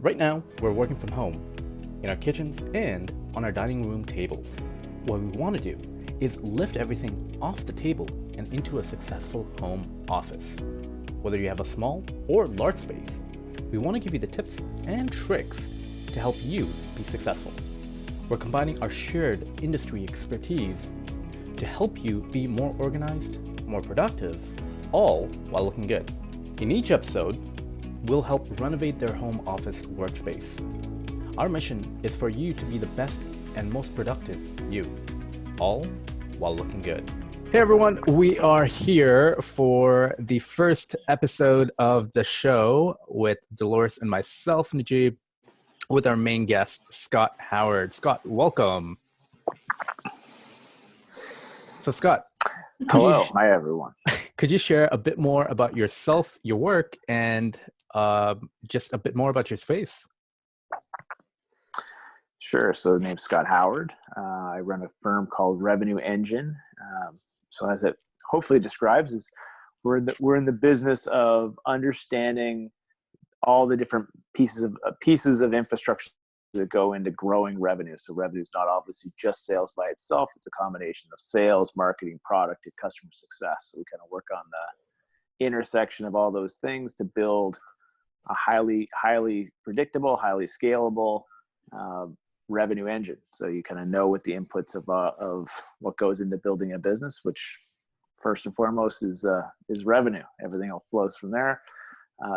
Right now, we're working from home, in our kitchens and on our dining room tables. What we want to do is lift everything off the table and into a successful home office. Whether you have a small or large space, we want to give you the tips and tricks to help you be successful. We're combining our shared industry expertise to help you be more organized, more productive, all while looking good. In each episode, we'll help renovate their home office workspace. Our mission is for you to be the best and most productive you, all while looking good. Hey everyone, we are here for the first episode of the show with Dolores and myself, Najeeb, with our main guest, Scott Howard. Scott, welcome. So Scott, hello. Hi everyone. Could you share a bit more about yourself, your work, and just a bit more about your space? Sure. So the name's Scott Howard. I run a firm called Revenue Engine. So as it hopefully describes, is we're in the business of understanding all the different pieces of infrastructure that go into growing revenue. So revenue is not obviously just sales by itself. It's a combination of sales, marketing, product, and customer success. So we kind of work on the intersection of all those things to build a highly predictable, highly scalable revenue engine. So you kind of know what the inputs of what goes into building a business, which first and foremost is revenue. Everything else flows from there.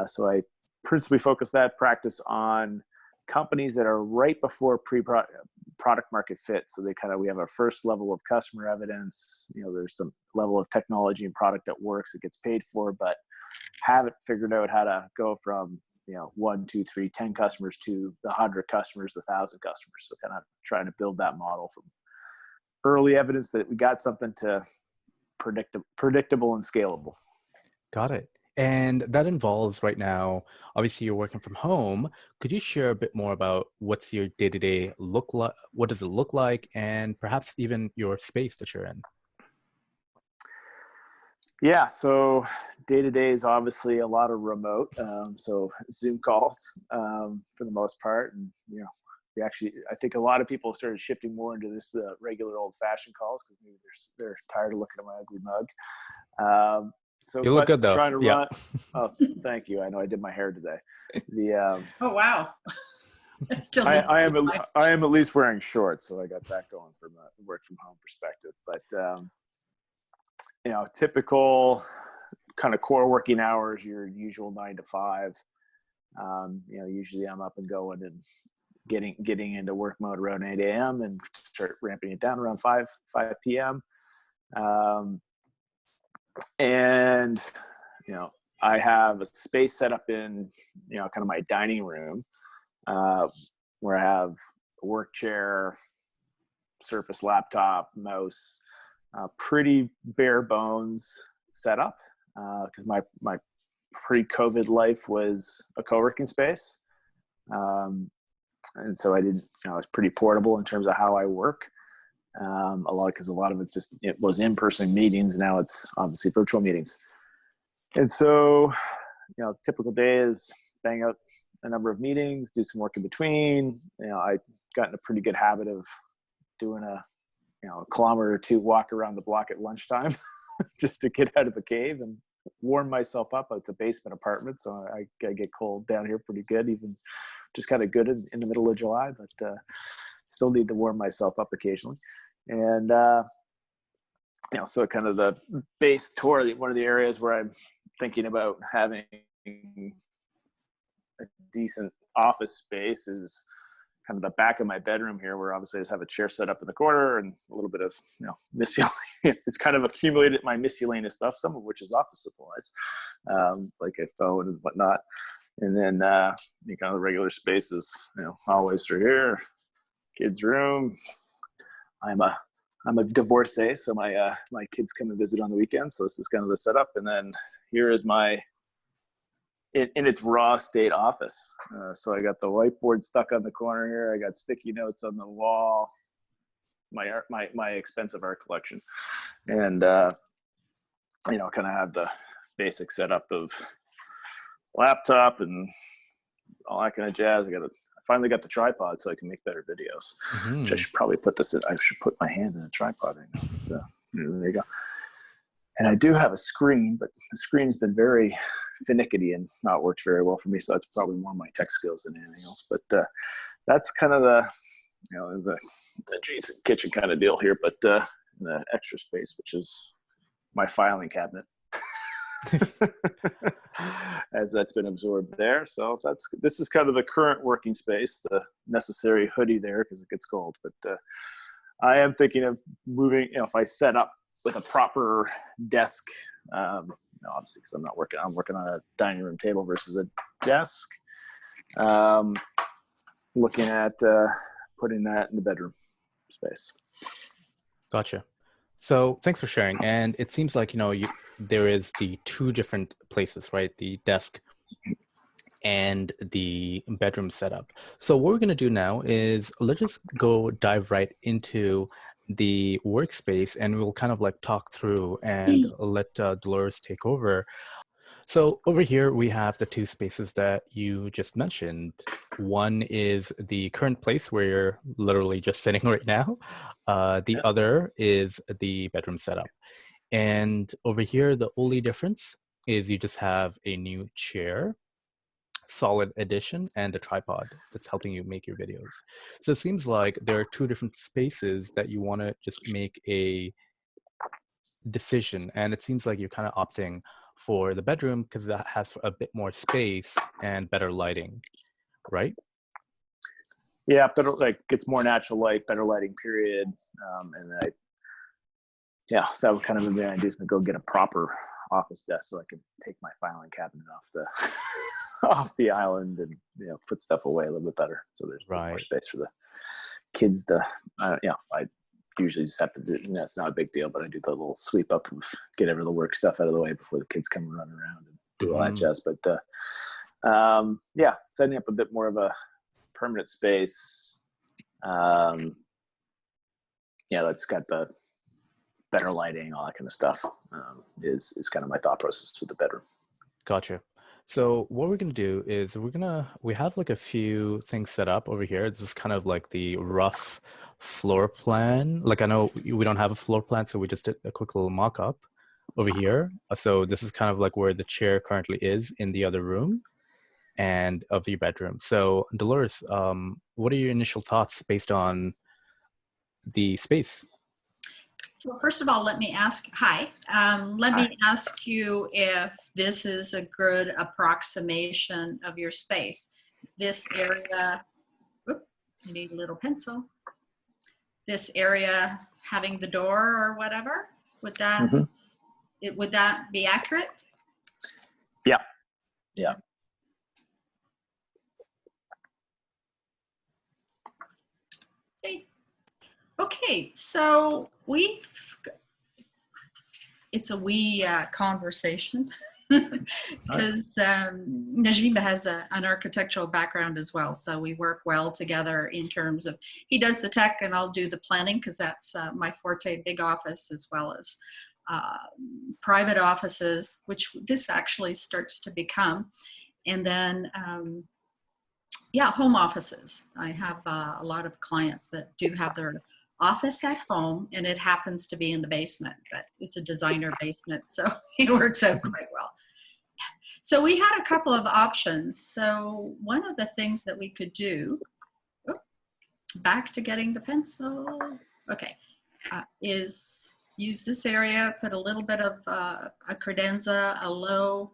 So I principally focus that practice on companies that are right before product market fit. So we have our first level of customer evidence. There's some level of technology and product that works, it gets paid for, but haven't figured out how to go from 1, 2, 3, 10 customers to the 100 customers, the 1,000 customers. So kind of trying to build that model from early evidence that we got something to predictable and scalable. Got it. And that involves right now, obviously you're working from home. Could you share a bit more about what's your day-to-day look like? What does it look like? And perhaps even your space that you're in? Yeah, so day-to-day is obviously a lot of remote. So Zoom calls for the most part. And, I think a lot of people started shifting more into the regular old-fashioned calls because maybe they're tired of looking at my ugly mug. So you look good though. Trying to yeah. run. Oh, thank you. I know I did my hair today. Oh wow! I am at least wearing shorts, so I got that going from a work from home perspective. But typical kind of core working hours, your usual 9 to 5. Usually I'm up and going and getting into work mode around 8 a.m. and start ramping it down around 5 p.m. And I have a space set up in kind of my dining room where I have a work chair, Surface laptop, mouse, pretty bare bones setup because my pre-COVID life was a co-working space, and so I was pretty portable in terms of how I work. Because a lot of it was in-person meetings. Now it's obviously virtual meetings. And so, typical day is bang out a number of meetings, do some work in between. I've gotten a pretty good habit of doing a kilometer or two walk around the block at lunchtime just to get out of the cave and warm myself up. It's a basement apartment, so I get cold down here pretty good, even just kind of good in the middle of July, but still need to warm myself up occasionally. And, so kind of the base tour, one of the areas where I'm thinking about having a decent office space is kind of the back of my bedroom here, where obviously I just have a chair set up in the corner and a little bit of, miscellaneous. It's kind of accumulated my miscellaneous stuff, some of which is office supplies, like a phone and whatnot. And then, kind of the regular spaces, always through here, kids' room. I'm a divorcee, so my kids come and visit on the weekends. So this is kind of the setup. And then here is in its raw state office. So I got the whiteboard stuck on the corner here. I got sticky notes on the wall. My expensive art collection, and kind of have the basic setup of laptop and all that kind of jazz. I finally got the tripod so I can make better videos. Which I should probably put this in. I should put my hand in a tripod right now. But, there you go. And I do have a screen, but the screen has been very finicky and not worked very well for me. So that's probably more my tech skills than anything else. But that's kind of the adjacent kitchen kind of deal here. But the extra space, which is my filing cabinet. As that's been absorbed there. So this is kind of the current working space, the necessary hoodie there because it gets cold. But I am thinking of moving, if I set up with a proper desk, obviously because I'm working on a dining room table versus a desk. Looking at putting that in the bedroom space. Gotcha. So thanks for sharing. And it seems like, there is the two different places, right? The desk and the bedroom setup. So what we're going to do now is let's just go dive right into the workspace, and we'll kind of like talk through and let Dolores take over. So over here, we have the two spaces that you just mentioned. One is the current place where you're literally just sitting right now. The other is the bedroom setup. And over here, the only difference is you just have a new chair, solid edition, and a tripod that's helping you make your videos. So it seems like there are two different spaces that you want to just make a decision. And it seems like you're kind of opting for the bedroom because that has a bit more space and better lighting, right? Yeah, better, like it's more natural light, better lighting period. And that was kind of the idea, is to go get a proper office desk so I can take my filing cabinet off the island and put stuff away a little bit better. So there's more space for the kids. I usually just have to do. It's not a big deal, but I do the little sweep up and get every little work stuff out of the way before the kids come and run around and do all that jazz. But setting up a bit more of a permanent space. That's got the better lighting, all that kind of stuff, is kind of my thought process with the bedroom. Gotcha. So what we're going to do is we have like a few things set up over here. This is kind of like the rough floor plan. Like I know we don't have a floor plan, so we just did a quick little mock-up over here. So this is kind of like where the chair currently is in the other room and of your bedroom. So Dolores, what are your initial thoughts based on the space? So first of all, let me ask you if this is a good approximation of your space. This area, I need a little pencil. This area having the door or whatever, would that be accurate? Yeah. Okay, so it's a conversation because Najeeb has an architectural background as well. So we work well together in terms of, he does the tech and I'll do the planning because that's my forte, big office as well as private offices, which this actually starts to become. And then home offices. I have a lot of clients that do have their office at home, and it happens to be in the basement, but it's a designer basement, so it works out quite well. So we had a couple of options. So one of the things that we could do, back to getting the pencil, is use this area, put a little bit of a credenza, a low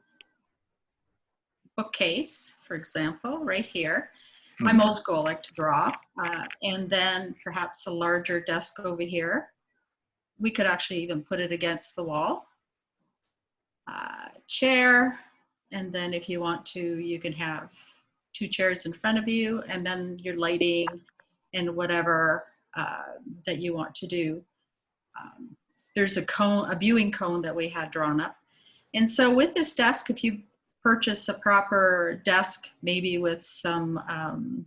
bookcase, for example, right here. I'm old school, I like to draw. And then perhaps a larger desk over here. We could actually even put it against the wall. Chair, and then if you want to, you can have two chairs in front of you, and then your lighting and whatever that you want to do. There's a viewing cone that we had drawn up. And so with this desk, if you purchase a proper desk, maybe with some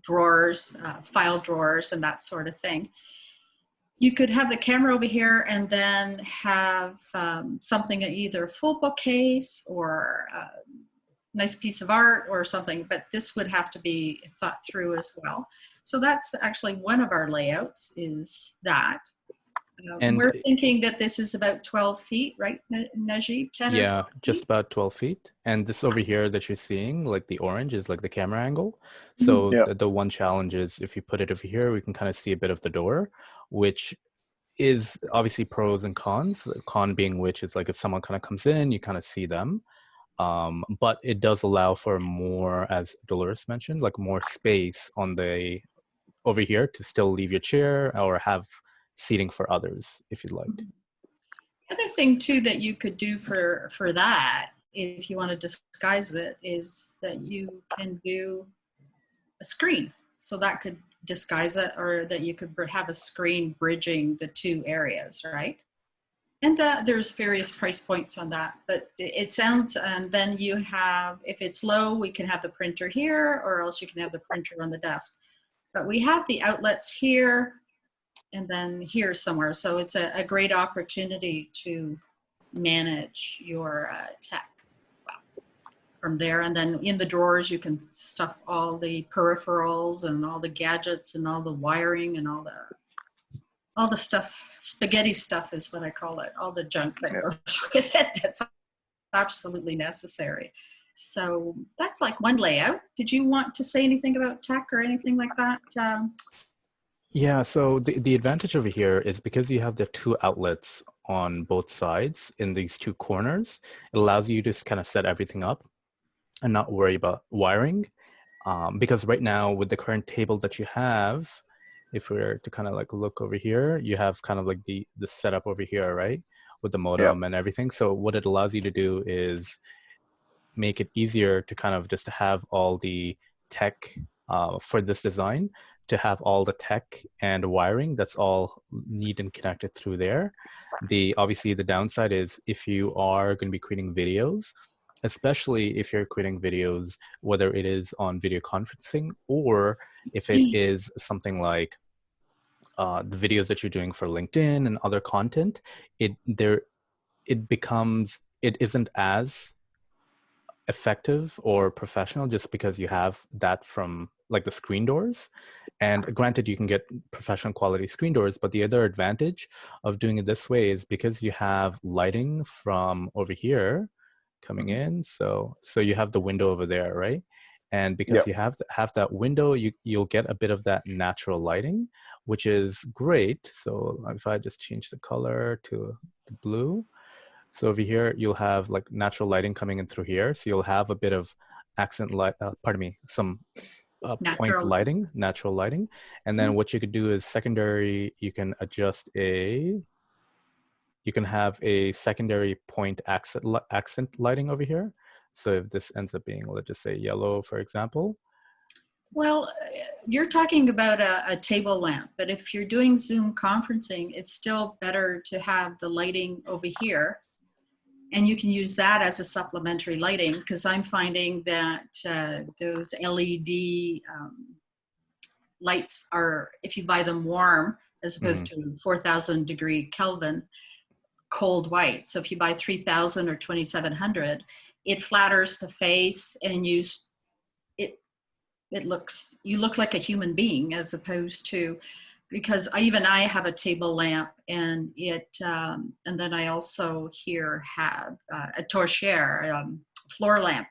drawers, file drawers and that sort of thing, you could have the camera over here and then have something, either a full bookcase or nice piece of art or something, but this would have to be thought through as well. So that's actually one of our layouts is that. And We're thinking that this is about 12 feet, right, Najeeb? 10 or 12 yeah, just feet? about 12 feet. And this over here that you're seeing, like the orange, is like the camera angle. Mhm. So Yeah. the one challenge is if you put it over here, we can kind of see a bit of the door, which is obviously pros and cons. Con being which is like if someone kind of comes in, you kind of see them. But it does allow for more, as Dolores mentioned, like more space on the over here to still leave your chair or have seating for others if you'd like. The other thing too that you could do for that, if you want to disguise it, is that you can do a screen. So that could disguise it, or that you could have a screen bridging the two areas, right? And there's various price points on that, but it sounds, and then you have, if it's low, we can have the printer here, or else you can have the printer on the desk. But we have the outlets here and then here somewhere. So it's a great opportunity to manage your tech from there. And then in the drawers, you can stuff all the peripherals and all the gadgets and all the wiring and all the stuff. Spaghetti stuff is what I call it. All the junk that goes with it. That's absolutely necessary. So that's like one layout. Did you want to say anything about tech or anything like that? Yeah, so the advantage over here is because you have the two outlets on both sides in these two corners, it allows you to just kind of set everything up and not worry about wiring. Because right now with the current table that you have, if we were to kind of like look over here, you have kind of like the setup over here, right? With the Yeah. modem and everything. So what it allows you to do is make it easier to kind of just have all the tech for this design, to have all the tech and wiring that's all neat and connected through there. Obviously the downside is if you are going to be creating videos, especially if you're creating videos, whether it is on video conferencing or if it is something like the videos that you're doing for LinkedIn and other content, it isn't as effective or professional just because you have that from like the screen doors. And granted, you can get professional quality screen doors, but the other advantage of doing it this way is because you have lighting from over here coming in. So you have the window over there, right? And Yeah. because you have that window, you'll get a bit of that natural lighting, which is great. So if I just change the color to the blue, so over here, you'll have like natural lighting coming in through here. So you'll have a bit of accent light, pardon me, some point Natural. lighting, natural lighting. And then what you could do is secondary, you can have a secondary point accent lighting over here. So if this ends up being, let's just say yellow, for example. Well, you're talking about a table lamp, but if you're doing Zoom conferencing, it's still better to have the lighting over here. And you can use that as a supplementary lighting, because I'm finding that those LED lights are, if you buy them warm, as opposed to 4,000 degree Kelvin, cold white. So if you buy 3,000 or 2,700, it flatters the face and you look like a human being, as opposed to, because I have a table lamp, and and then I also here have a torchère, floor lamp,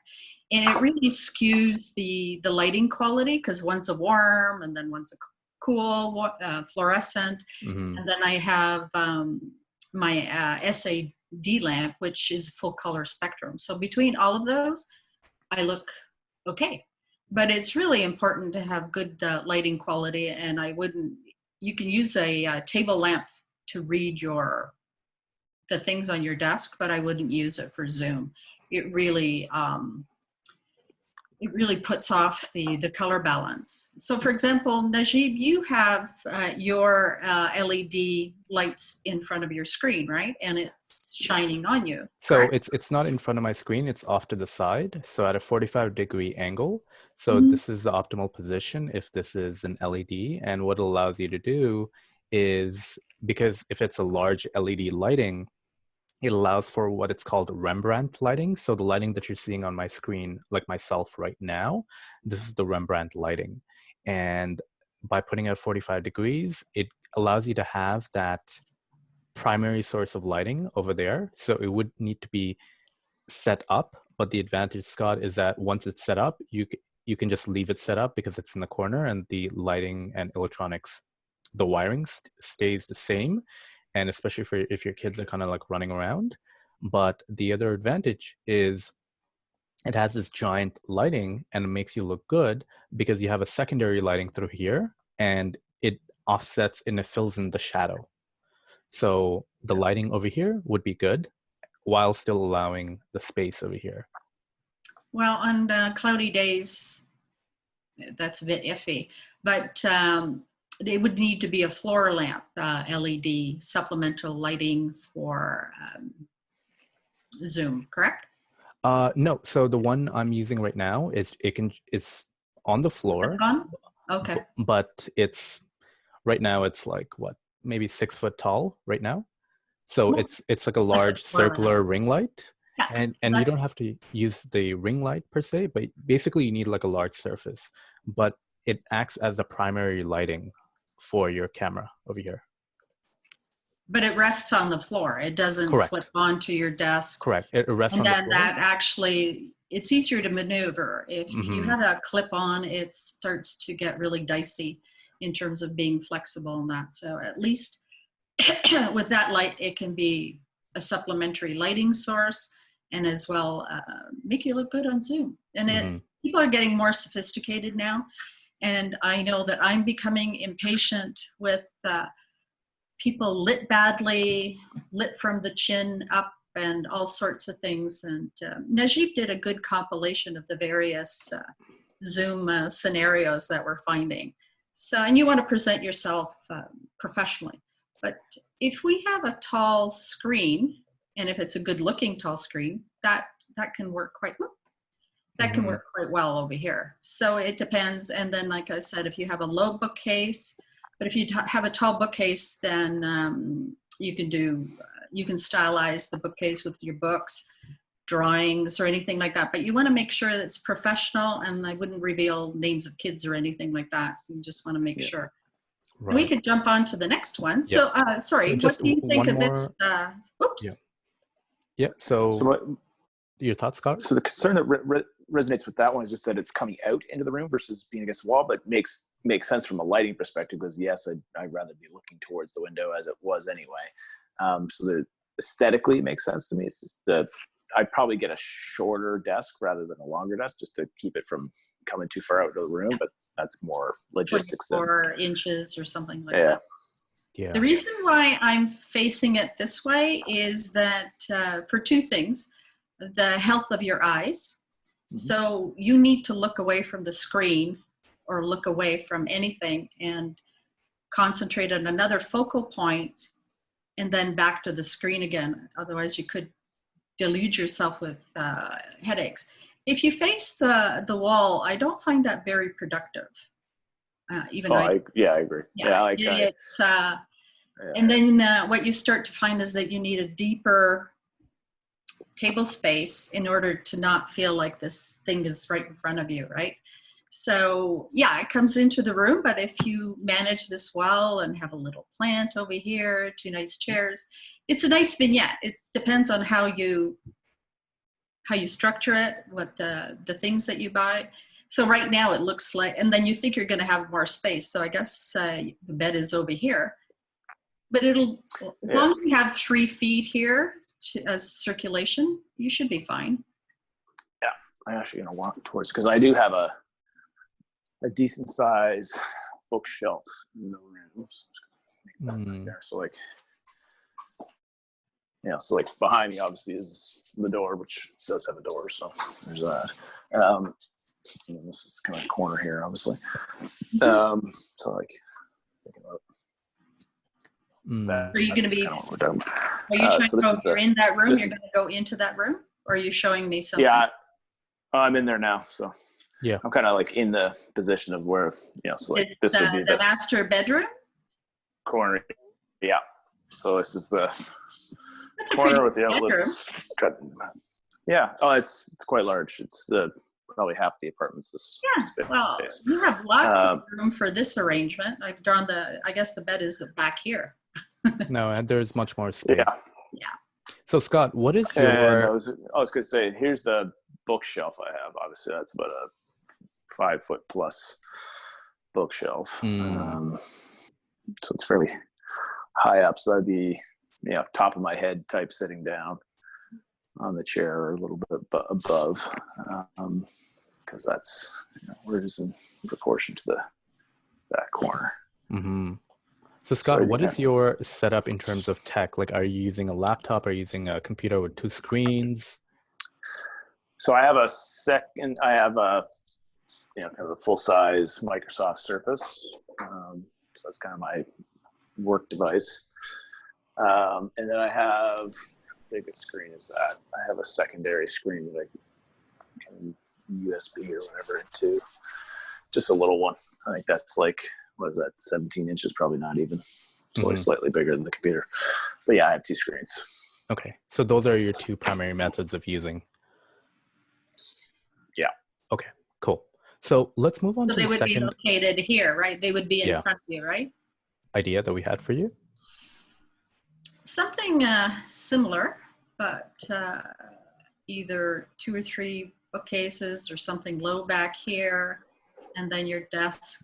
and it really skews the lighting quality, because one's a warm and then one's a cool fluorescent, and then I have my SAD lamp, which is full color spectrum. So between all of those, I look okay. But it's really important to have good lighting quality, and you can use a table lamp to read the things on your desk, but I wouldn't use it for Zoom. It really puts off the color balance. So for example, Najeeb, you have your LED lights in front of your screen, right? And it's shining on you. So Correct? it's not in front of my screen, it's off to the side. So at a 45-degree angle. So Mhm. this is the optimal position if this is an LED. And what it allows you to do is, because if it's a large LED lighting, it allows for what it's called Rembrandt lighting. So the lighting that you're seeing on my screen, like myself right now, this is the Rembrandt lighting. And by putting it at 45 degrees, it allows you to have that primary source of lighting over there. So it would need to be set up, but the advantage, Scott, is that once it's set up, you can just leave it set up because it's in the corner, and the lighting and electronics, the wiring stays the same, and especially for if your kids are kind of like running around. But the other advantage is it has this giant lighting and it makes you look good because you have a secondary lighting through here, and it offsets and it fills in the shadow. So the lighting over here would be good while still allowing the space over here. Well, on cloudy days, that's a bit iffy, but they would need to be a floor lamp, LED, supplemental lighting for Zoom, correct? No, so the one I'm using right now is it's on the floor. Okay. But it's right now it's like what, maybe 6 foot tall right now. So it's like a large circular ring light. Yeah, And you don't have to use the ring light per se, but basically you need like a large surface. But it acts as the primary lighting for your camera over here. But it rests on the floor. It doesn't clip onto your desk. Correct. It rests on the floor. And then that actually, it's easier to maneuver. If you had a clip on, it starts to get really dicey in terms of being flexible and that. So at least with that light, it can be a supplementary lighting source, and as well make you look good on Zoom. And people are getting more sophisticated now. And I know that I'm becoming impatient with people lit badly, lit from the chin up, and all sorts of things. And Najeeb did a good compilation of the various Zoom scenarios that we're finding. So, and you want to present yourself professionally. But if we have a tall screen, and if it's a good looking tall screen, that can work quite well. That can work quite well over here. So it depends. And then, like I said, if you have a low bookcase, but if you have a tall bookcase, then you can stylize the bookcase with your books, drawings, or anything like that. But you want to make sure that it's professional, and I wouldn't reveal names of kids or anything like that. You just want to make sure. Right. We could jump on to the next one. So, sorry, so what do you think of this? Oops. Yeah. So your thoughts, Scott? So the concern that resonates with that one is just that it's coming out into the room versus being against the wall, but makes sense from a lighting perspective, because yes, I'd rather be looking towards the window as it was anyway. So that aesthetically it makes sense to me. It's just I'd probably get a shorter desk rather than a longer desk just to keep it from coming too far out of the room, but that's more logistics. 4 inches or something like that. Yeah. The reason why I'm facing it this way is that for 2 things: the health of your eyes. So you need to look away from the screen or look away from anything and concentrate on another focal point and then back to the screen again. Otherwise you could delude yourself with headaches. If you face the wall, I don't find that very productive. I agree. Yeah, and then what you start to find is that you need a deeper table space in order to not feel like this thing is right in front of you, right? So yeah, it comes into the room, but if you manage this well and have a little plant over here, 2 nice chairs, it's a nice vignette. It depends on how you structure it, what the things that you buy. So right now it looks like, and then you think you're going to have more space. So I guess the bed is over here, but as long as you have 3 feet here as circulation, you should be fine. Yeah, I'm actually going to walk towards, because I do have a decent size bookshelf in the room. So I'm just going to make that right there. So so behind me obviously is the door, which does have a door. So there's that. And this is kind of corner here, obviously. So thinking about that. Are you going to be? Are you trying to go? You're in that room. You're going to go into that room, or are you showing me something? Yeah, I'm in there now. So yeah, I'm kind of like in the position of where So like this would be the master bedroom corner. Yeah. So this is the That's a pretty corner with the bedroom. outlets. Yeah. Oh, it's quite large. It's probably half the apartment's this space. Well, you have lots of room for this arrangement. I've drawn I guess the bed is back here. No, and there's much more space. Yeah. So Scott, what is And your... I was going to say, here's the bookshelf I have. Obviously, that's about a 5 foot plus bookshelf. So it's fairly high up. So that'd be, top of my head type sitting down on the chair or a little bit above. Because that's where it is in proportion to that corner. Mm-hmm. So Scott, what is your setup in terms of tech? Like, are you using a laptop? Are you using a computer with 2 screens? So I have a kind of a full-size Microsoft Surface. So that's kind of my work device. And then I have, how big a screen is that? I have a secondary screen that I can USB or whatever into. Just a little one. I think that's like, what is that, 17 inches? Probably not even. It's only slightly bigger than the computer. But yeah, I have 2 screens. Okay. So those are your 2 primary methods of using. Yeah. Okay, cool. So let's move on to the second. So they would be located here, right? They would be in front of you, right? Idea that we had for you? Something similar, but either 2 or 3 bookcases or something low back here, and then your desk.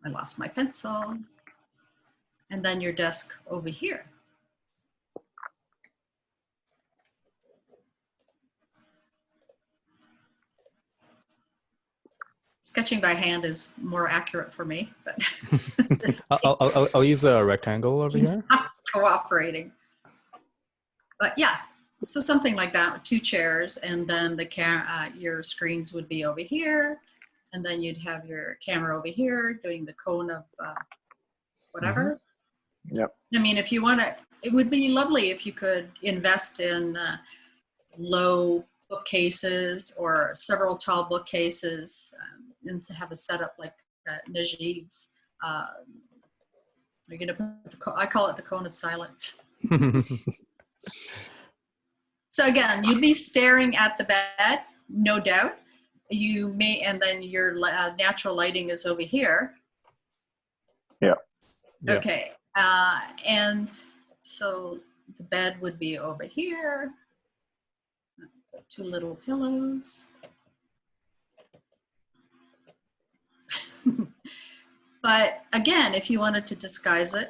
I lost my pencil. And then your desk over here. Sketching by hand is more accurate for me, but I'll use a rectangle over here. Not cooperating. But yeah, so something like that with 2 chairs, and then your screens would be over here, and then you'd have your camera over here doing the cone of whatever. Yep. I mean, if you want to, it would be lovely if you could invest in low bookcases or several tall bookcases, and to have a setup like Najeeb's. You're gonna put I call it the cone of silence. So again, you'd be staring at the bed, no doubt. You may, and then your natural lighting is over here. Yeah. Okay. And so the bed would be over here. Put 2 little pillows. But again, if you wanted to disguise it,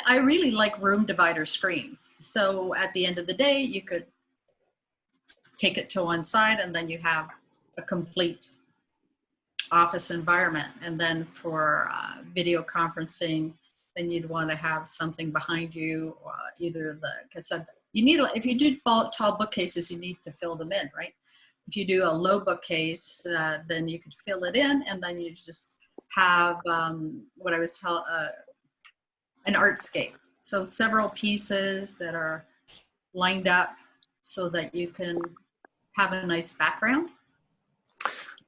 I really like room divider screens. So at the end of the day, you could take it to one side and then you have a complete office environment. And then for video conferencing, then you'd want to have something behind you, either because you need, if you do tall bookcases, you need to fill them in, right? If you do a low bookcase, then you could fill it in, and then you just have what I was telling, an artscape. So several pieces that are lined up so that you can have a nice background.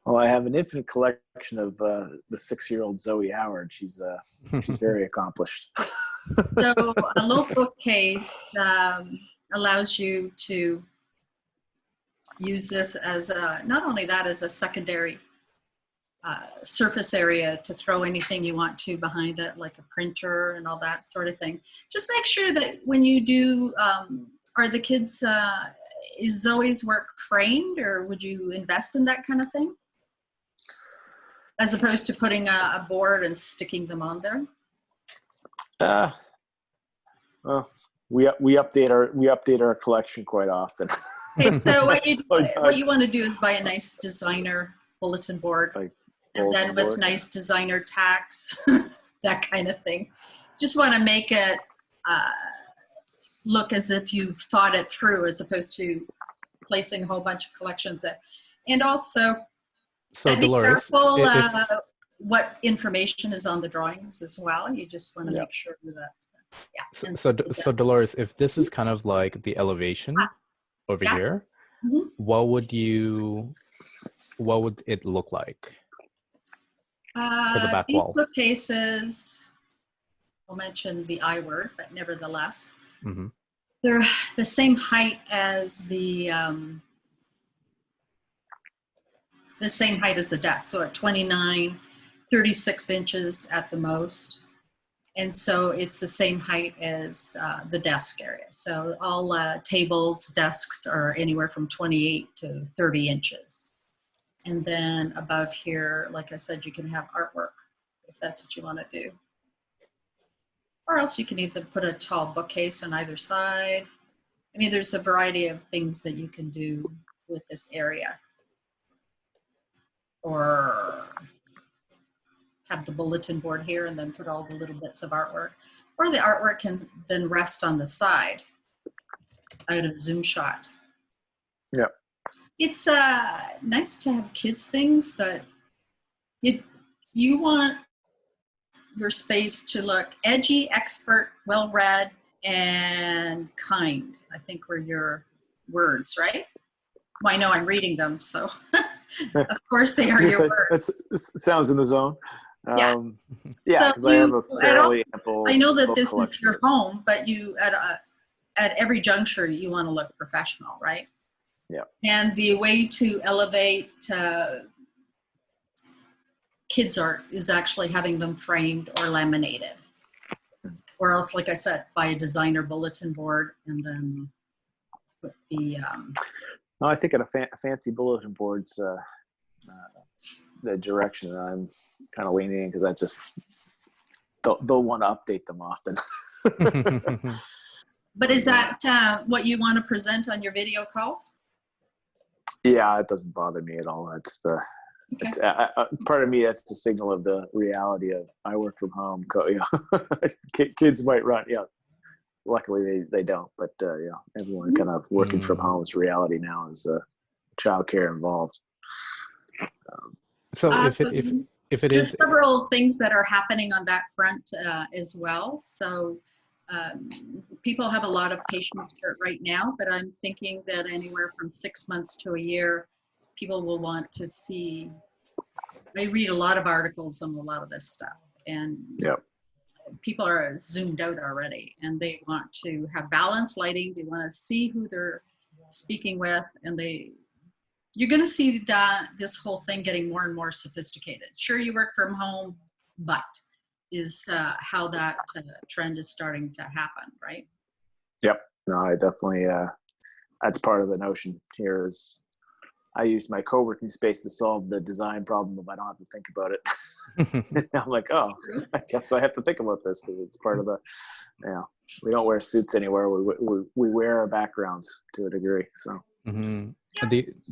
Well, I have an infinite collection of the 6-year-old Zoe Howard. She's very accomplished. So a low bookcase allows you to use this as not only that as a secondary surface area to throw anything you want to behind it, like a printer and all that sort of thing. Just make sure that when you do, are the kids, is Zoe's work framed, or would you invest in that kind of thing? As opposed to putting a board and sticking them on there? Well, we update our collection quite often. Okay, so what you want to do is buy a nice designer bulletin board, and then with nice designer tacks, that kind of thing. Just want to make it look as if you've thought it through, as opposed to placing a whole bunch of collections there. And also, so be Dolores, careful what information is on the drawings as well. You just want to make sure that, So Dolores, if this is kind of like the elevation over here, what would it look like for the back wall? Bookcases I'll mention the I word, but nevertheless, Mm-hmm. they're the same height as the same height as the desk. So at 29, 36 inches at the most. And so it's the same height as the desk area. So all tables, desks are anywhere from 28 to 30 inches. And then above here, like I said, you can have artwork if that's what you want to do. Or else you can either put a tall bookcase on either side. I mean, there's a variety of things that you can do with this area. Or have the bulletin board here and then put all the little bits of artwork. Or the artwork can then rest on the side out of zoom shot. Yeah. It's nice to have kids things, but you want your space to look edgy, expert, well-read, and kind, I think were your words, right? Well, I know I'm reading them, so of course they are your words. It sounds in the zone. Yeah. Yeah, because I have a fairly ample I know that book this collection. is your home, but you at every juncture you want to look professional, right? Yeah. And the way to elevate kids' art is actually having them framed or laminated, or else, like I said, buy a designer bulletin board and then put the. No, I think at a fancy bulletin board's the direction that I'm kind of leaning in, because I just they'll want to update them often. But is that what you want to present on your video calls? Yeah, it doesn't bother me at all. It's the it's part of me. That's the signal of the reality of I work from home. Kids might run. Yeah, luckily they don't. But everyone kind of working from home is reality now. Is childcare involved. So if it there's is several things that are happening on that front as well. So people have a lot of patience for it right now, but I'm thinking that anywhere from 6 months to a year, people will want to see. I read a lot of articles on a lot of this stuff, and people are zoomed out already, and they want to have balanced lighting. They want to see who they're speaking with, and you're going to see that this whole thing getting more and more sophisticated. Sure, you work from home, but is how that trend is starting to happen, right? Yep. No, I definitely, that's part of the notion here is I use my co-working space to solve the design problem if I don't have to think about it. I'm like, oh, I guess I have to think about this, because it's part of the, we don't wear suits anywhere. We wear our backgrounds to a degree. So. Mm-hmm.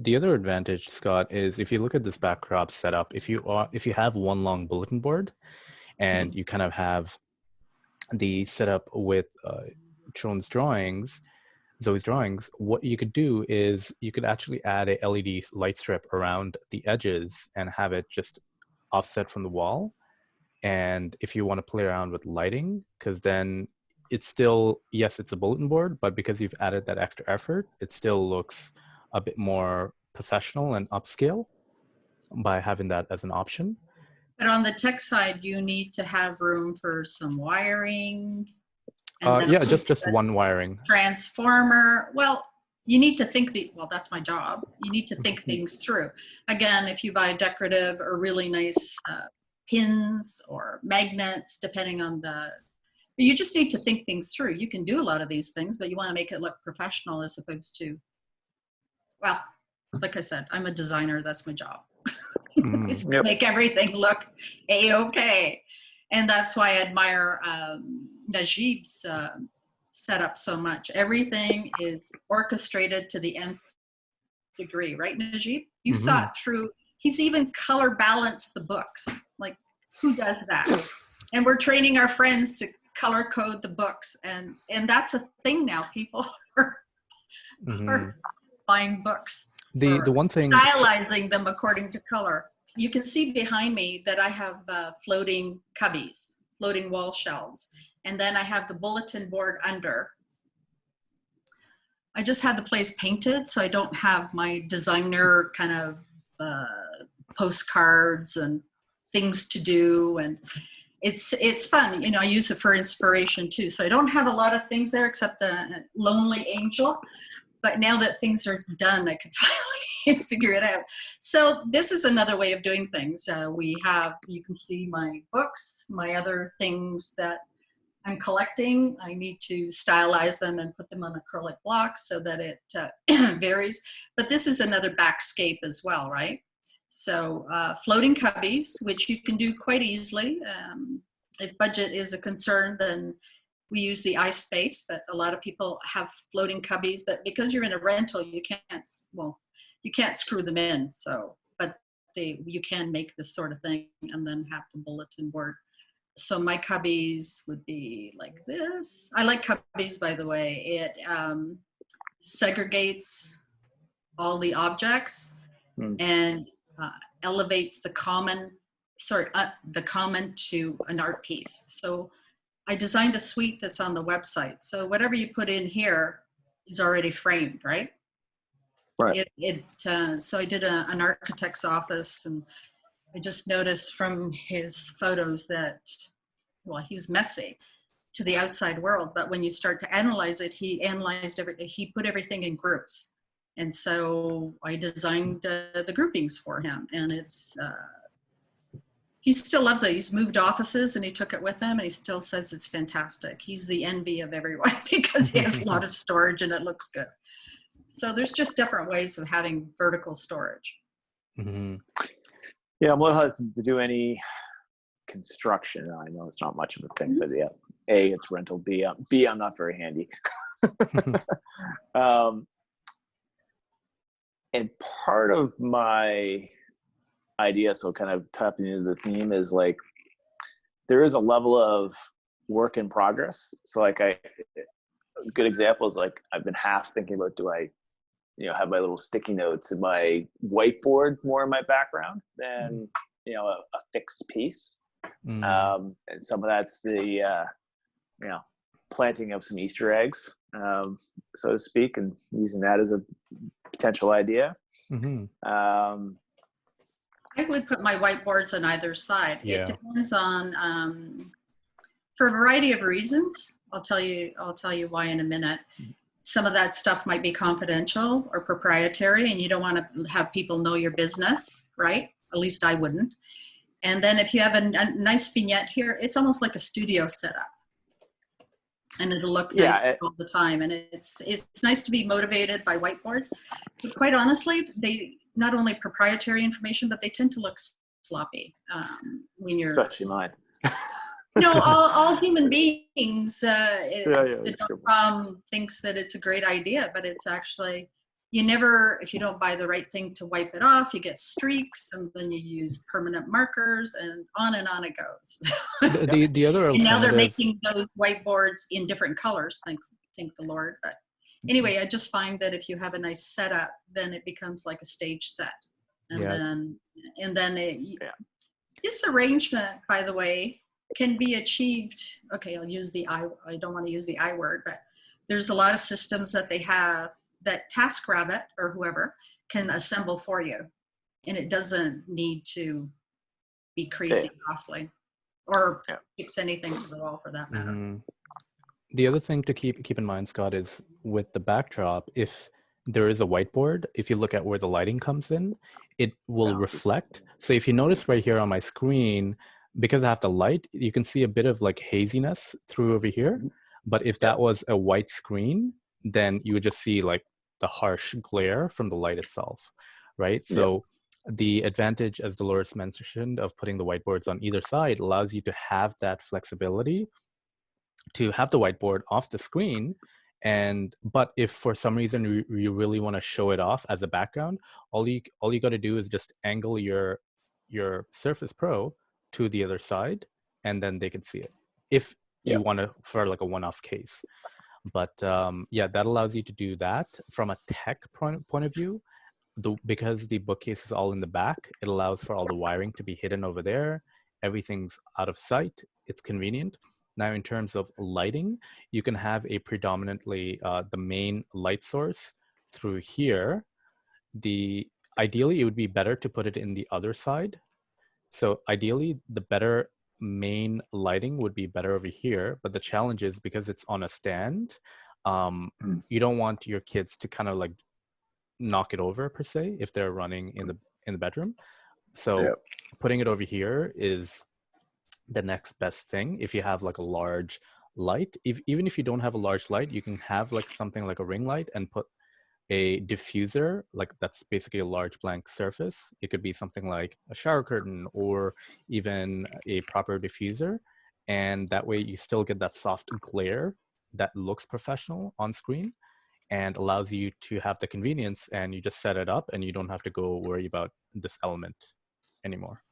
The other advantage, Scott, is if you look at this backdrop setup, if you have one long bulletin board, and you kind of have the setup with Zoe's drawings, what you could do is you could actually add a LED light strip around the edges and have it just offset from the wall. And if you want to play around with lighting, because then it's still, yes, it's a bulletin board, but because you've added that extra effort, it still looks a bit more professional and upscale by having that as an option. But on the tech side, you need to have room for some wiring. And just one wiring. Transformer. Well, you need to think that's my job. You need to think things through. Again, if you buy decorative or really nice pins or magnets, depending on you just need to think things through. You can do a lot of these things, but you want to make it look professional as opposed to, well, like I said, I'm a designer. That's my job. Make everything look A-okay. And that's why I admire Najeeb's setup so much. Everything is orchestrated to the nth degree, right, Najeeb? You thought through, he's even color balanced the books. Like, who does that? And we're training our friends to color code the books. And that's a thing now. People are buying books. The one thing, stylizing them according to color. You can see behind me that I have floating cubbies, floating wall shelves, and then I have the bulletin board under. I just had the place painted, so I don't have my designer kind of postcards and things to do, and it's fun. You know, I use it for inspiration too. So I don't have a lot of things there except the lonely angel. But now that things are done, I can finally figure it out. So this is another way of doing things. You can see my books, my other things that I'm collecting. I need to stylize them and put them on acrylic blocks so that it varies. But this is another backscape as well, right? So floating cubbies, which you can do quite easily. If budget is a concern, then we use the iSpace, but a lot of people have floating cubbies, but because you're in a rental, you can't screw them in. So, but you can make this sort of thing and then have the bulletin board. So my cubbies would be like this. I like cubbies, by the way. It segregates all the objects and elevates the common to an art piece. So I designed a suite that's on the website. So whatever you put in here is already framed, right? Right. So I did an architect's office, and I just noticed from his photos that, well, he's messy to the outside world, but when you start to analyze it, he put everything in groups. And so I designed the groupings for him, and he still loves it. He's moved offices and he took it with him, and he still says it's fantastic. He's the envy of everyone because he has a lot of storage and it looks good. So there's just different ways of having vertical storage. Mm-hmm. Yeah, I'm a little hesitant to do any construction. I know it's not much of a thing, but yeah, A, it's rental. B, I'm not very handy. And part of my idea, so kind of tapping into the theme, is like there is a level of work in progress. So like a good example is like I've been half thinking about, do I have my little sticky notes in my whiteboard more in my background than a fixed piece. And some of that's the planting of some Easter eggs, so to speak, and using that as a potential idea. I would put my whiteboards on either side. Yeah. It depends on, for a variety of reasons. I'll tell you why in a minute. Some of that stuff might be confidential or proprietary, and you don't want to have people know your business, right? At least I wouldn't. And then if you have a nice vignette here, it's almost like a studio setup, and it'll look nice all the time. And it's nice to be motivated by whiteboards. But quite honestly, they not only proprietary information, but they tend to look sloppy when you're, especially mine. All human beings. The .com thinks that it's a great idea, but it's actually, if you don't buy the right thing to wipe it off, you get streaks, and then you use permanent markers, and on it goes. The other alternative. And now they're making those whiteboards in different colors. Thank the Lord. But anyway, I just find that if you have a nice setup, then it becomes like a stage set, and then this arrangement, by the way, can be achieved. Okay, I'll use I don't want to use the I word, but there's a lot of systems that they have that TaskRabbit or whoever can assemble for you, and it doesn't need to be crazy costly or fix anything to the wall for that matter. The other thing to keep in mind, Scott, is with the backdrop, if there is a whiteboard, if you look at where the lighting comes in, it will reflect. So if you notice right here on my screen, because I have the light, you can see a bit of like haziness through over here. But if that was a white screen, then you would just see like the harsh glare from the light itself, right? So the advantage, as Dolores mentioned, of putting the whiteboards on either side allows you to have that flexibility to have the whiteboard off the screen. But if for some reason you really want to show it off as a background, all you got to do is just angle your Surface Pro to the other side, and then they can see it if you want to, for like a one-off case. But that allows you to do that from a tech point of view. Because the bookcase is all in the back, it allows for all the wiring to be hidden over there. Everything's out of sight. It's convenient. Now, in terms of lighting, you can have a predominantly the main light source through here. Ideally, it would be better to put it in the other side. So ideally, the better main lighting would be better over here, but the challenge is because it's on a stand, you don't want your kids to kind of like knock it over per se if they're running in the bedroom. So Yep. putting it over here is the next best thing. If you have like a large light, even if you don't have a large light, you can have like something like a ring light and put a diffuser, like that's basically a large blank surface. It could be something like a shower curtain or even a proper diffuser, and that way you still get that soft glare that looks professional on screen and allows you to have the convenience, and you just set it up and you don't have to go worry about this element anymore.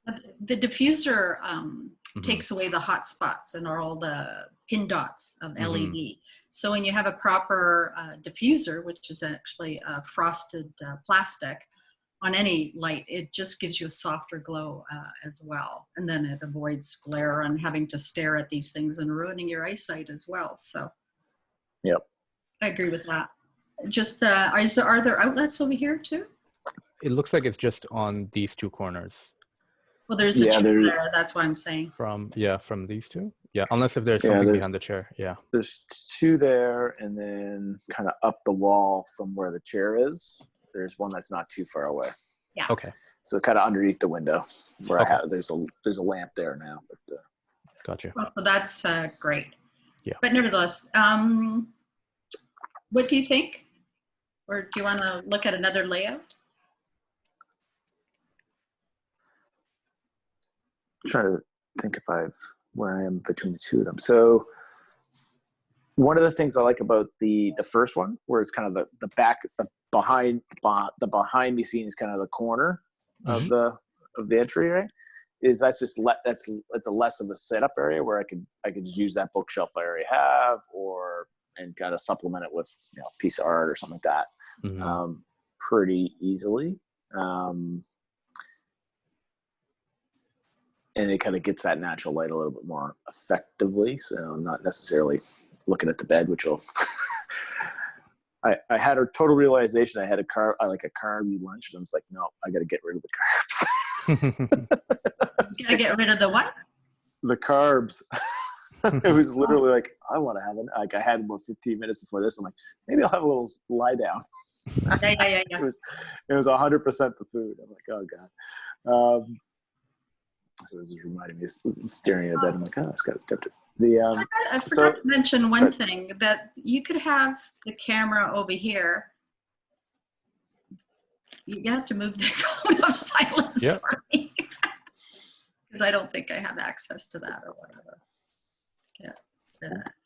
The diffuser Mhm. takes away the hot spots and all the pin dots of Mhm. LED. So when you have a proper diffuser, which is actually a frosted plastic on any light, it just gives you a softer glow as well. And then it avoids glare and having to stare at these things and ruining your eyesight as well. So Yep. I agree with that. Just are there outlets over here too? It looks like it's just on these two corners. Well, there's the Yeah, chair there- there. That's why I'm saying. From these two. Yeah, unless if there's Yeah, something there's- behind the chair. Yeah. There's two there, and then kind of up the wall from where the chair is, there's one that's not too far away. Yeah. Okay. So kind of underneath the window where Okay. there's a lamp there now. But Gotcha. Well, so that's great. Yeah. But nevertheless, what do you think? Or do you want to look at another layout? I'm trying to think where I am between the two of them. So one of the things I like about the first one, where it's kind of the back, the behind me scene is kind of the corner of the entry, right? Is that's just it's a less of a setup area where I could just use that bookshelf I already have, and kind of supplement it with a piece of art or something like that, pretty easily. And it kind of gets that natural light a little bit more effectively. So I'm not necessarily looking at the bed, which will. I had a total realization I had a carby lunch, and I was like, no, I got to get rid of the carbs. You gotta get rid of the what? The carbs. It was literally like, I want to have I had about 15 minutes before this. I'm like, maybe I'll have a little lie down. Yeah. It was 100% the food. I'm like, oh God. So this is reminding me of staring at bed. I'm like, oh, it's got a temperature. I forgot to mention one thing, that you could have the camera over here. You have to move the cone of silence for me. Because I don't think I have access to that or whatever. Yeah.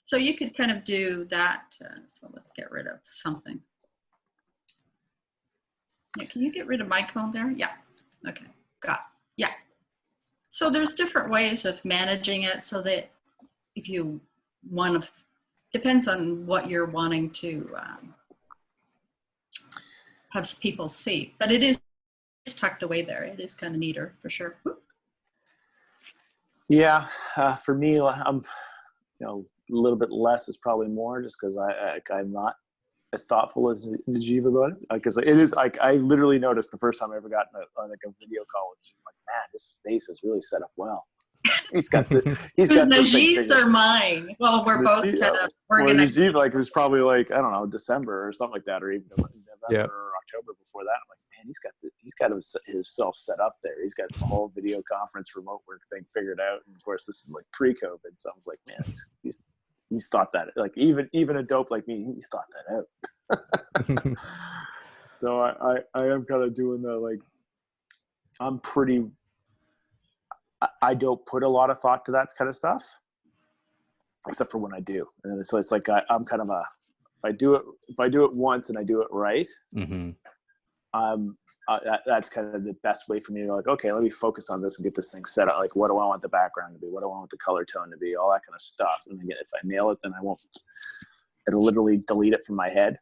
So you could kind of do that. So let's get rid of something. Yeah, can you get rid of my cone there? Yeah. Okay. Yeah. So there's different ways of managing it so that if you want to, depends on what you're wanting to have people see. But it is tucked away there. It is kind of neater for sure. Yeah, for me, I'm, a little bit less is probably more, just because I'm not as thoughtful as Najeeb about it. Because it is like I literally noticed the first time I ever got on a video call with Najeeb, like, man, this space is really set up well. He's got Najeeb's or mine. Well, we're both kind of organized. Najeeb, like, it was probably like, I don't know, December or something like that, or even November or October before that. I'm like, man, he's got himself set up there. He's got the whole video conference remote work thing figured out. And of course, this is like pre-COVID, so I was like, man, he's thought that. Like even a dope like me, he's thought that out. So I am kind of doing the like. I don't put a lot of thought to that kind of stuff, except for when I do. And so it's like I'm kind of if I do it once and I do it right, that's kind of the best way for me to go, like, okay, let me focus on this and get this thing set up. Like, what do I want the background to be? What do I want the color tone to be? All that kind of stuff. And again, if I nail it, then it'll literally delete it from my head,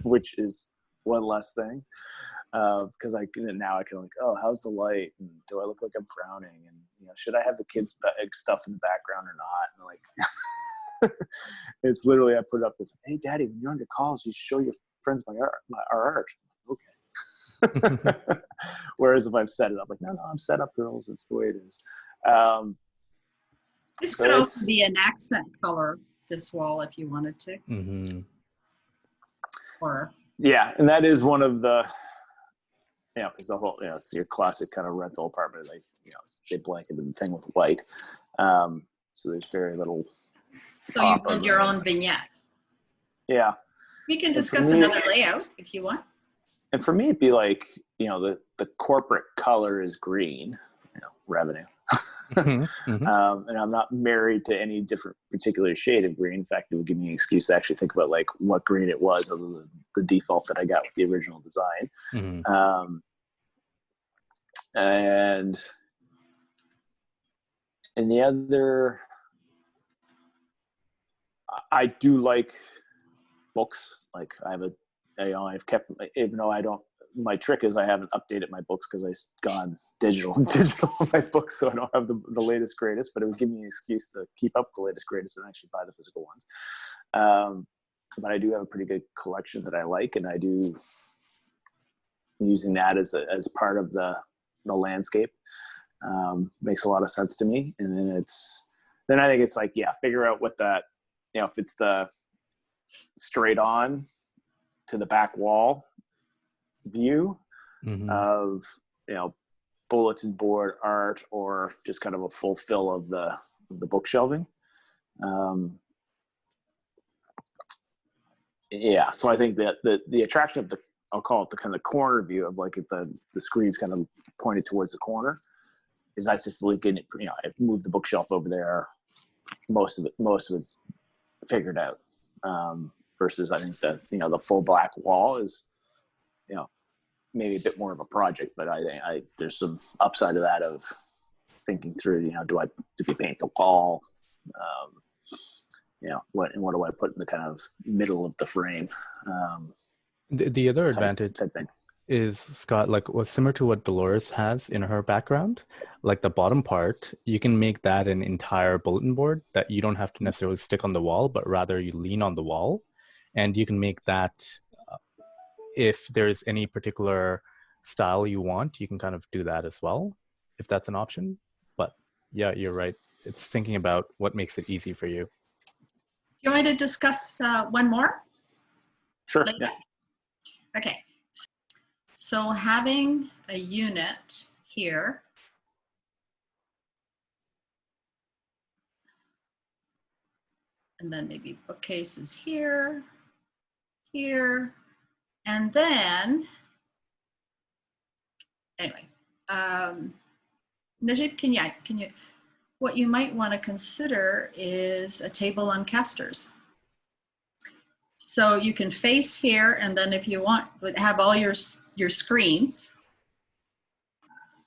which is one less thing. Because now I can like, oh, how's the light? And do I look like I'm frowning? And should I have the kids' stuff in the background or not? And like, it's literally I put up this, hey, Daddy, when you're on your calls, you show your friends our art. Okay. Whereas if I've set it up, like, no, I'm set up, girls. It's the way it is. This So could also it's, be an accent color, this wall, if you wanted to. Mm-hmm. Or yeah, and that is one of the, you know, because the whole, you know, it's your classic kind of rental apartment, like, you know, they blanketed the thing with white. So there's very little so you pop build of your own vignette. yeah. We can And for discuss me, another layout if you want. and for me, it'd be like, you know, the corporate color is green, you know, revenue. Mm-hmm. Mm-hmm. And I'm not married to any different particular shade of green. In fact, it would give me an excuse to actually think about like what green it was, other than the default that I got with the original design. Mm-hmm. And the other, I do like books. Like I've kept, even though I don't, my trick is I haven't updated my books because I've gone digital on my books, so I don't have the latest greatest, but it would give me an excuse to keep up the latest greatest and actually buy the physical ones. But I do have a pretty good collection that I like, and I do using that as part of the landscape. Makes a lot of sense to me. And then I think it's like, yeah, figure out what that, you know, if it's the straight on to the back wall view Mm-hmm. of, you know, bulletin board art, or just kind of a full fill of the book shelving. Yeah, so I think that the attraction of the, I'll call it the kind of corner view of like if the screen's kind of pointed towards the corner, is that's just like, you know, I moved the bookshelf over there. Most of it's figured out. Versus I think that, you know, the full black wall is, you know, maybe a bit more of a project, but I think there's some upside to that of thinking through, you know, do you paint the wall? You know, what do I put in the kind of middle of the frame? The other type advantage thing. is, Scott, like was similar to what Dolores has in her background. Like the bottom part, you can make that an entire bulletin board that you don't have to necessarily stick on the wall, but rather you lean on the wall, and you can make that if there's any particular style you want, you can kind of do that as well, if that's an option. But yeah, you're right. It's thinking about what makes it easy for you. Do you want me to discuss one more? Sure. Later? Yeah. Okay. So having a unit here, and then maybe bookcases here, here, and then, anyway, Najeeb, can you, what you might want to consider is a table on casters. So you can face here, and then if you want, have all your screens,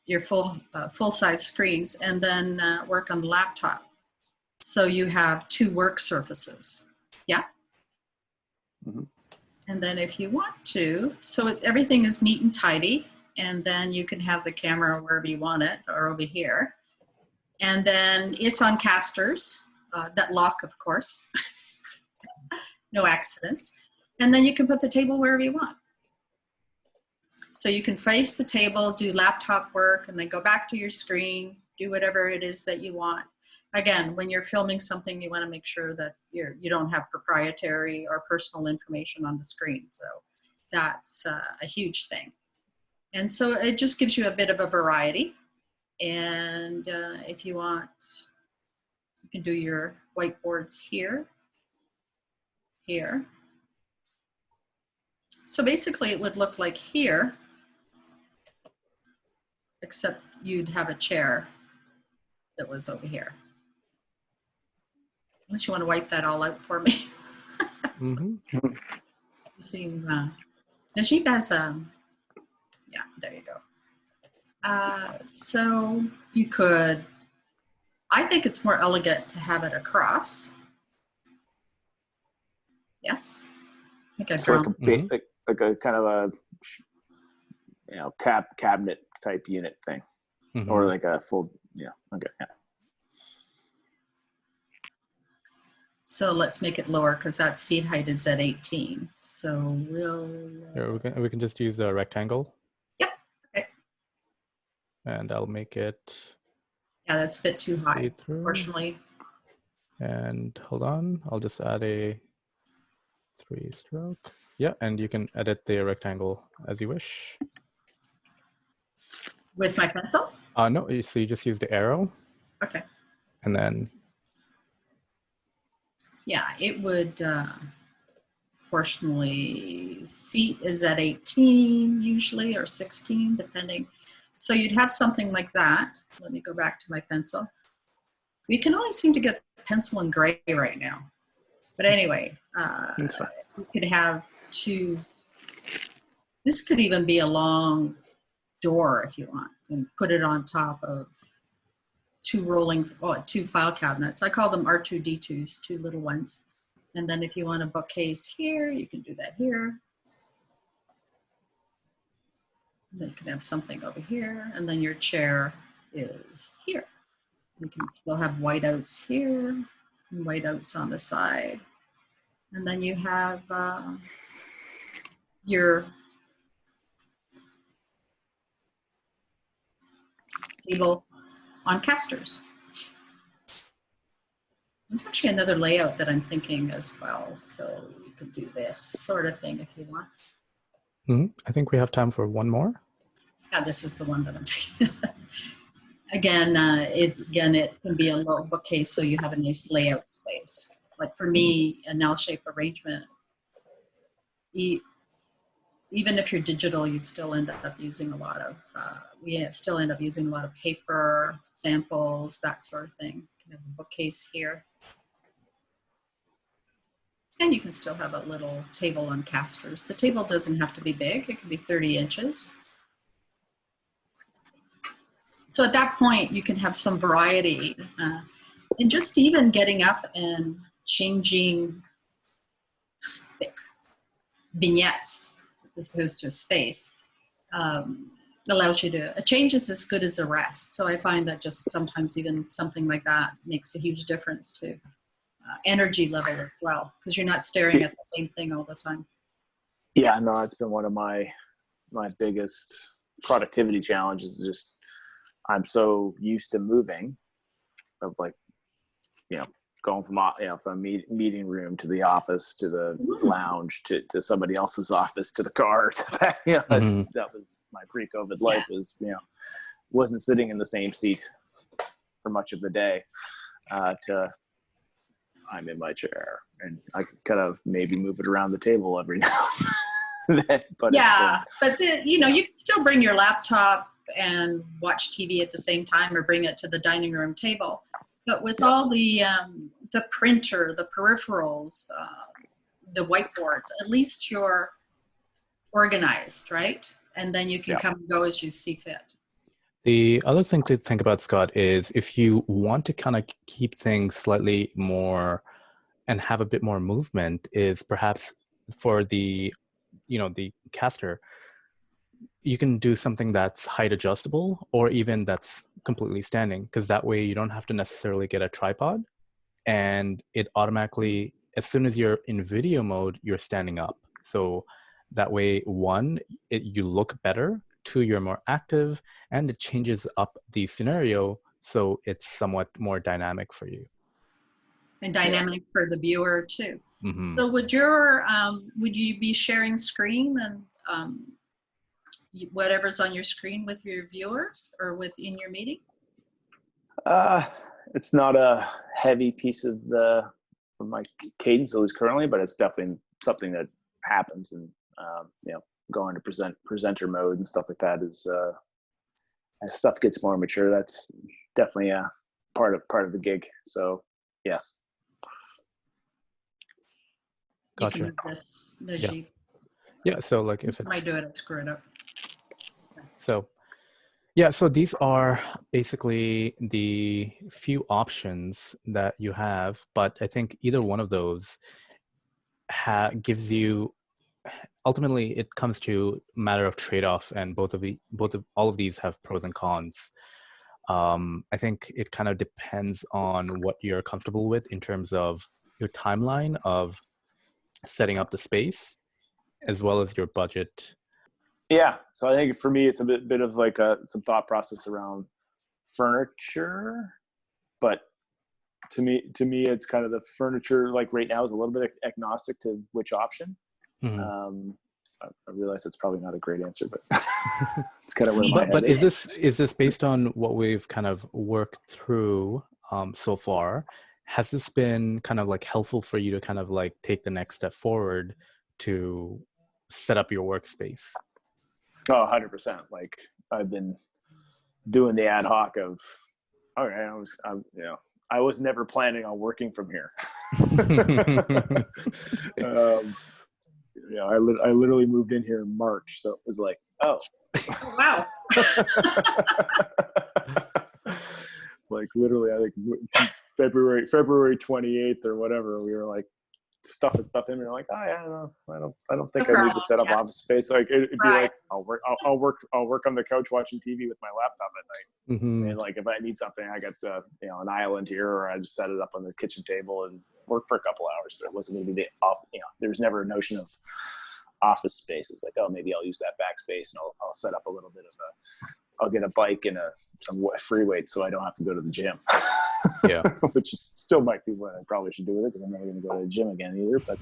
your full-size screens, and then work on the laptop. So you have two work surfaces. Yeah. Mm-hmm. And then if you want to, so everything is neat and tidy, and then you can have the camera wherever you want it, or over here. And then it's on casters that lock, of course. No accidents. And then you can put the table wherever you want. So you can face the table, do laptop work, and then go back to your screen, do whatever it is that you want. Again, when you're filming something, you want to make sure that you don't have proprietary or personal information on the screen. So that's a huge thing. And so it just gives you a bit of a variety. And if you want, you can do your whiteboards here, here. So basically it would look like here, except you'd have a chair that was over here. Unless you want to wipe that all out for me. Mm-hmm. You seem, Najeeb has, yeah, there you go. So you could, I think it's more elegant to have it across. Yes. I think I've So drawn. like a kind of a, you know, cabinet type unit thing, Mm-hmm. or like a full, yeah. Okay. Yeah. So let's make it lower because that seat height is at 18. So we'll. Here, we can just use a rectangle. Yep. Okay. And I'll make it. Yeah, that's a bit too high, see-through. proportionally. And hold on, I'll just add a 3-stroke. Yeah, and you can edit the rectangle as you wish. With my pencil? No, so you just use the arrow. Okay. And then. Yeah, it would proportionally, seat is at 18 usually, or 16, depending. So you'd have something like that. Let me go back to my pencil. We can only seem to get pencil and gray right now. But anyway, you could have two. This could even be a long door if you want, and put it on top of two file cabinets. I call them R2D2s, two little ones. And then if you want a bookcase here, you can do that here. Then you can have something over here, and then your chair is here. You can still have whiteouts here and whiteouts on the side. And then you have your table on casters. There's actually another layout that I'm thinking as well. So you could do this sort of thing if you want. I think we have time for one more. Yeah, this is the one that I'm thinking. Again, it can be a low bookcase, so you have a nice layout space. Like for me, an L-shaped arrangement, even if you're digital, you'd still end up using a lot of, we still end up using a lot of paper, samples, that sort of thing. You can have the bookcase here. And you can still have a little table on casters. The table doesn't have to be big. It can be 30 inches. So at that point, you can have some variety. And just even getting up and changing vignettes as opposed to a space allows you to, a change is as good as a rest. So I find that just sometimes even something like that makes a huge difference to energy level as well, because you're not staring at the same thing all the time. Yeah, no, it's been one of my biggest productivity challenges. Just I'm so used to moving, of like, going from meeting room to the office to the lounge to somebody else's office to the car. That was my pre-COVID life. Was wasn't sitting in the same seat for much of the day. To I'm in my chair, and I could kind of maybe move it around the table every now and then. But you can still bring your laptop and watch TV at the same time, or bring it to the dining room table. But with all the printer, the peripherals, the whiteboards, at least you're organized, right? And then you can come and go as you see fit. The other thing to think about, Scott, is if you want to kind of keep things slightly more and have a bit more movement, is perhaps for the caster, you can do something that's height adjustable, or even that's completely standing, because that way you don't have to necessarily get a tripod, and it automatically, as soon as you're in video mode, you're standing up. So that way, one, you look better, two, you're more active, and it changes up the scenario so it's somewhat more dynamic for you. And dynamic for the viewer too. Mm-hmm. So would you be sharing screen and whatever's on your screen with your viewers, or in your meeting? It's not a heavy piece of my cadence at least currently, but it's definitely something that happens. And going to presenter mode and stuff like that is as stuff gets more mature, that's definitely a part of the gig. So yes. Gotcha. You can move this, Najeeb. Yeah. So like if I do it, I screw it up. So these are basically the few options that you have, but I think either one of those gives you, ultimately it comes to a matter of trade-off, and all of these have pros and cons. I think it kind of depends on what you're comfortable with in terms of your timeline of setting up the space, as well as your budget. Yeah, so I think for me, it's a bit of like some thought process around furniture, but to me, it's kind of the furniture, like right now, is a little bit agnostic to which option. Mhm. I realize that's probably not a great answer, but it's kind of where my head But is. is this based on what we've kind of worked through so far? Has this been kind of like helpful for you to kind of like take the next step forward to set up your workspace? Oh, 100%. Like I've been doing the ad hoc of, okay, I was never planning on working from here. I literally moved in here in March, so it was like, oh, Wow. like literally, I think February 28th or whatever, we were like stuffing stuff in. And we're like, oh yeah, no, I don't think No I need to problem, set up yeah. office space. Like it'd be Right. like, I'll work on the couch watching TV with my laptop at night. Mhm. And like if I need something, I got an island here, or I just set it up on the kitchen table and work for a couple hours. There wasn't going to be there's never a notion of office space. It's like, oh, maybe I'll use that backspace and I'll set up a little bit of I'll get a bike and some free weights so I don't have to go to the gym. Yeah. Which is still might be what I probably should do with it, because I'm never going to go to the gym again either. But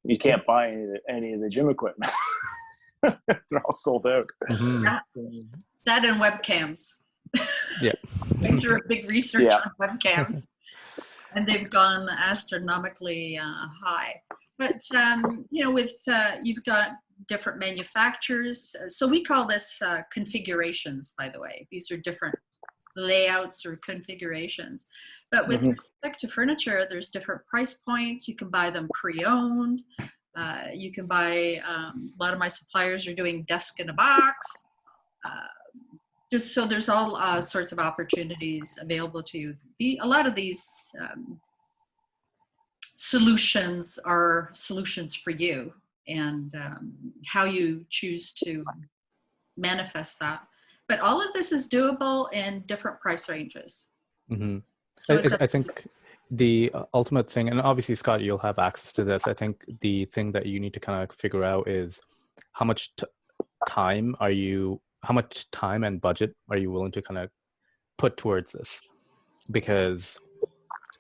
you can't buy any of the gym equipment. They're all sold out. Mhm. That and webcams. Yeah. I do a big research Yeah. on webcams, and they've gone astronomically high. But with you've got different manufacturers, so we call this configurations. By the way, these are different layouts or configurations. But with respect to furniture, there's different price points. You can buy them pre-owned. You can buy. A lot of my suppliers are doing desk in a box. There's all sorts of opportunities available to you. A lot of these solutions are solutions for you, and how you choose to manifest that. But all of this is doable in different price ranges. Mm-hmm. So I think the ultimate thing, and obviously Scott, you'll have access to this. I think the thing that you need to kind of figure out is how much time and budget are you willing to kind of put towards this? Because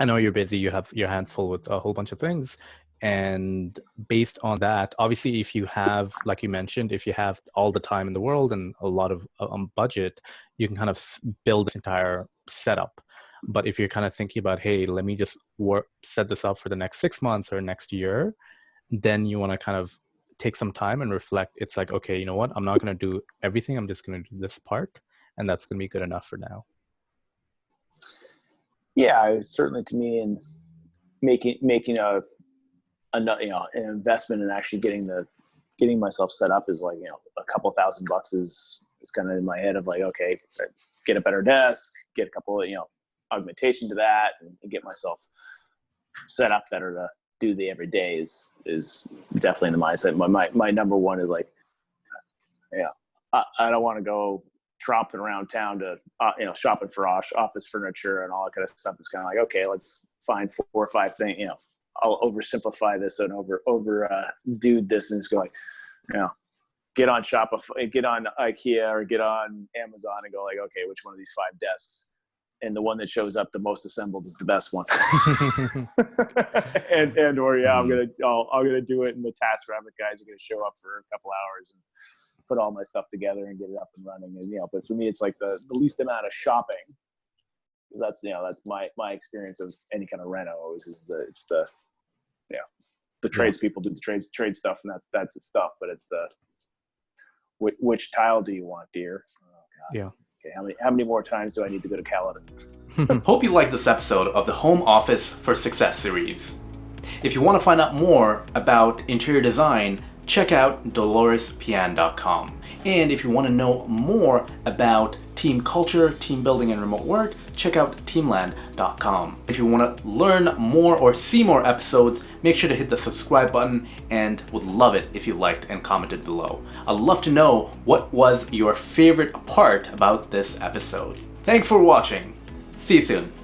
I know you're busy, you have your hands full with a whole bunch of things. And based on that, obviously, if you have, like you mentioned, if you have all the time in the world and a lot of budget, you can kind of build this entire setup. But if you're kind of thinking about, hey, let me just set this up for the next 6 months or next year, then you want to kind of take some time and reflect. It's like, okay, you know what? I'm not going to do everything. I'm just going to do this part. And that's going to be good enough for now. Yeah, certainly to me, and making an investment in actually getting myself set up is like, a couple $1,000 is kind of in my head of like, okay, get a better desk, get a couple of, augmentation to that, and get myself set up better to do the everyday is definitely in the mindset. My number one is like, I don't want to go tromping around town to, shopping for office furniture and all that kind of stuff. It's kind of like, okay, let's find 4 or 5 things, I'll oversimplify this and do this, and just go like, get on Shopify, get on IKEA or get on Amazon and go like, okay, which one of these 5 desks? And the one that shows up the most assembled is the best one. I'm gonna do it, and the TaskRabbit guys are gonna show up for a couple hours and put all my stuff together and get it up and running. And but for me, it's like the least amount of shopping. That's my experience of any kind of reno always is the tradespeople do the trade stuff, and that's the stuff. But it's which tile do you want, dear? Oh, God. Yeah. Okay, how many more times do I need to go to Caledon? Hope you liked this episode of the Home Office for Success series. If you want to find out more about interior design, check out DoloresPian.com. And if you want to know more about team culture, team building, and remote work, check out Teamland.com. If you want to learn more or see more episodes, make sure to hit the subscribe button, and would love it if you liked and commented below. I'd love to know what was your favorite part about this episode. Thanks for watching. See you soon.